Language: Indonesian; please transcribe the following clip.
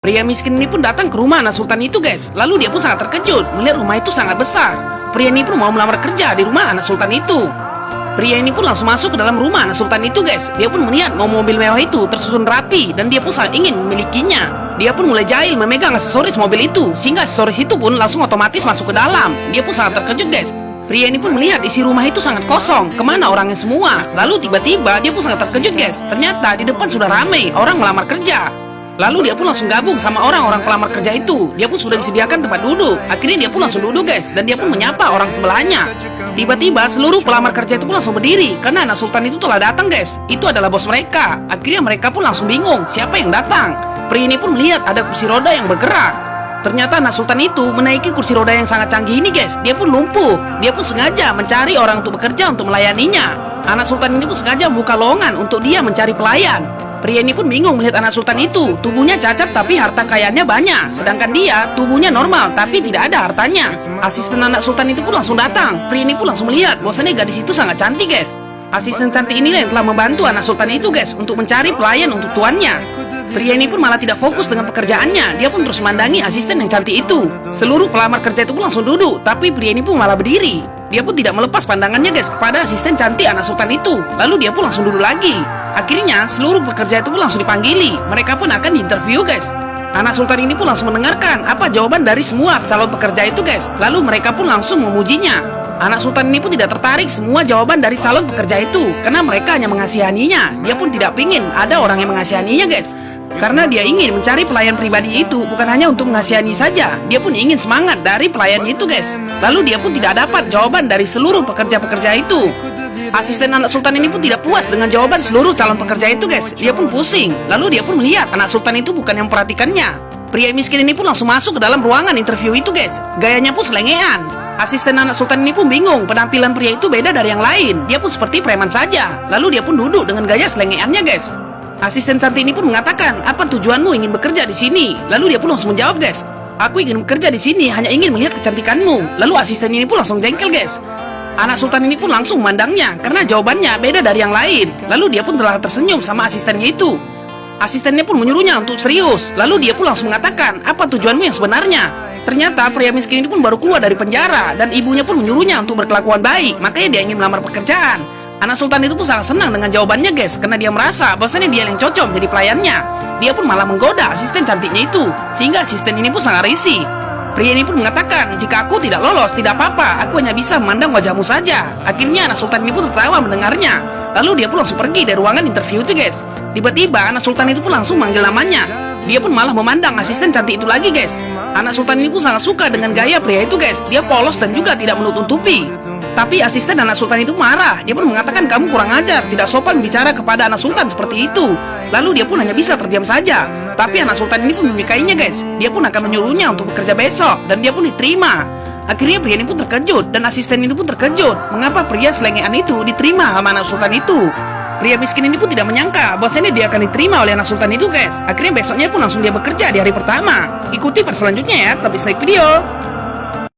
Pria miskin ini pun datang ke rumah anak sultan itu, guys. Lalu dia pun sangat terkejut melihat rumah itu sangat besar. Pria ini pun mau melamar kerja di rumah anak sultan itu. Pria ini pun langsung masuk ke dalam rumah anak sultan itu, guys. Dia pun melihat mobil mewah itu tersusun rapi dan dia pun sangat ingin memilikinya. Dia pun mulai jahil memegang aksesoris mobil itu, sehingga aksesoris itu pun langsung otomatis masuk ke dalam. Dia pun sangat terkejut, guys. Pria ini pun melihat isi rumah itu sangat kosong. Kemana orangnya semua? Lalu tiba-tiba dia pun sangat terkejut, guys. Ternyata di depan sudah ramai orang melamar kerja. Lalu dia pun langsung gabung sama orang-orang pelamar kerja itu. Dia pun sudah disediakan tempat duduk. Akhirnya dia pun langsung duduk, guys. Dan dia pun menyapa orang sebelahnya. Tiba-tiba seluruh pelamar kerja itu pun langsung berdiri karena anak sultan itu telah datang, guys. Itu adalah bos mereka. Akhirnya mereka pun langsung bingung siapa yang datang. Pria ini pun melihat ada kursi roda yang bergerak. Ternyata anak sultan itu menaiki kursi roda yang sangat canggih ini, guys. Dia pun lumpuh. Dia pun sengaja mencari orang untuk bekerja untuk melayaninya. Anak sultan ini pun sengaja membuka lowongan untuk dia mencari pelayan. Pria ini pun bingung melihat anak sultan itu. Tubuhnya cacat tapi harta kekayaannya banyak. Sedangkan dia tubuhnya normal tapi tidak ada hartanya. Asisten anak sultan itu pun langsung datang. Pria ini pun langsung melihat bahwasannya gadis itu sangat cantik, guys. Asisten cantik inilah yang telah membantu anak sultan itu, guys, untuk mencari pelayan untuk tuannya. Pria ini pun malah tidak fokus dengan pekerjaannya. Dia pun terus memandangi asisten yang cantik itu. Seluruh pelamar kerja itu pun langsung duduk, tapi pria ini pun malah berdiri. Dia pun tidak melepas pandangannya, guys, kepada asisten cantik anak sultan itu. Lalu dia pun langsung duduk lagi. Akhirnya seluruh pekerja itu pun langsung dipanggili. Mereka pun akan diinterview, guys. Anak sultan ini pun langsung mendengarkan apa jawaban dari semua calon pekerja itu, guys. Lalu mereka pun langsung memujinya. Anak sultan ini pun tidak tertarik semua jawaban dari calon pekerja itu, karena mereka hanya mengasihaninya. Dia pun tidak ingin ada orang yang mengasihaninya, guys. Karena dia ingin mencari pelayan pribadi itu bukan hanya untuk mengasihani saja. Dia pun ingin semangat dari pelayan itu, guys. Lalu dia pun tidak dapat jawaban dari seluruh pekerja-pekerja itu. Asisten anak sultan ini pun tidak puas dengan jawaban seluruh calon pekerja itu, guys. Dia pun pusing. Lalu dia pun melihat anak sultan itu bukan yang memperhatikannya. Pria miskin ini pun langsung masuk ke dalam ruangan interview itu, guys. Gayanya pun selengean. Asisten anak sultan ini pun bingung. Penampilan pria itu beda dari yang lain. Dia pun seperti preman saja. Lalu dia pun duduk dengan gaya selengeannya, guys. Asisten cantik ini pun mengatakan, apa tujuanmu ingin bekerja di sini? Lalu dia pun langsung menjawab, guys, aku ingin bekerja di sini hanya ingin melihat kecantikanmu. Lalu asisten ini pun langsung jengkel, guys. Anak sultan ini pun langsung memandangnya karena jawabannya beda dari yang lain. Lalu dia pun telah tersenyum sama asistennya itu. Asistennya pun menyuruhnya untuk serius. Lalu dia pun langsung mengatakan, apa tujuanmu yang sebenarnya? Ternyata pria miskin ini pun baru keluar dari penjara dan ibunya pun menyuruhnya untuk berkelakuan baik. Makanya dia ingin melamar pekerjaan. Anak sultan itu pun sangat senang dengan jawabannya, guys, karena dia merasa bahwasannya dia yang cocok menjadi pelayannya. Dia pun malah menggoda asisten cantiknya itu, sehingga asisten ini pun sangat risih. Pria ini pun mengatakan, jika aku tidak lolos, tidak apa-apa, aku hanya bisa memandang wajahmu saja. Akhirnya anak sultan ini pun tertawa mendengarnya. Lalu dia pun langsung pergi dari ruangan interview itu, guys. Tiba-tiba anak sultan itu pun langsung manggil namanya. Dia pun malah memandang asisten cantik itu lagi, guys. Anak sultan ini pun sangat suka dengan gaya pria itu, guys. Dia polos dan juga tidak menutupi. Tapi asisten anak sultan itu marah. Dia pun mengatakan, kamu kurang ajar, tidak sopan bicara kepada anak sultan seperti itu. Lalu dia pun hanya bisa terdiam saja. Tapi anak sultan ini pun menyukainya, guys. Dia pun akan menyuruhnya untuk bekerja besok dan dia pun diterima. Akhirnya pria ini pun terkejut dan asisten itu pun terkejut. Mengapa pria selengean itu diterima sama anak sultan itu? Pria miskin ini pun tidak menyangka bahwasanya dia akan diterima oleh anak sultan itu, guys. Akhirnya besoknya pun langsung dia bekerja di hari pertama. Ikuti part selanjutnya ya, tapi like video.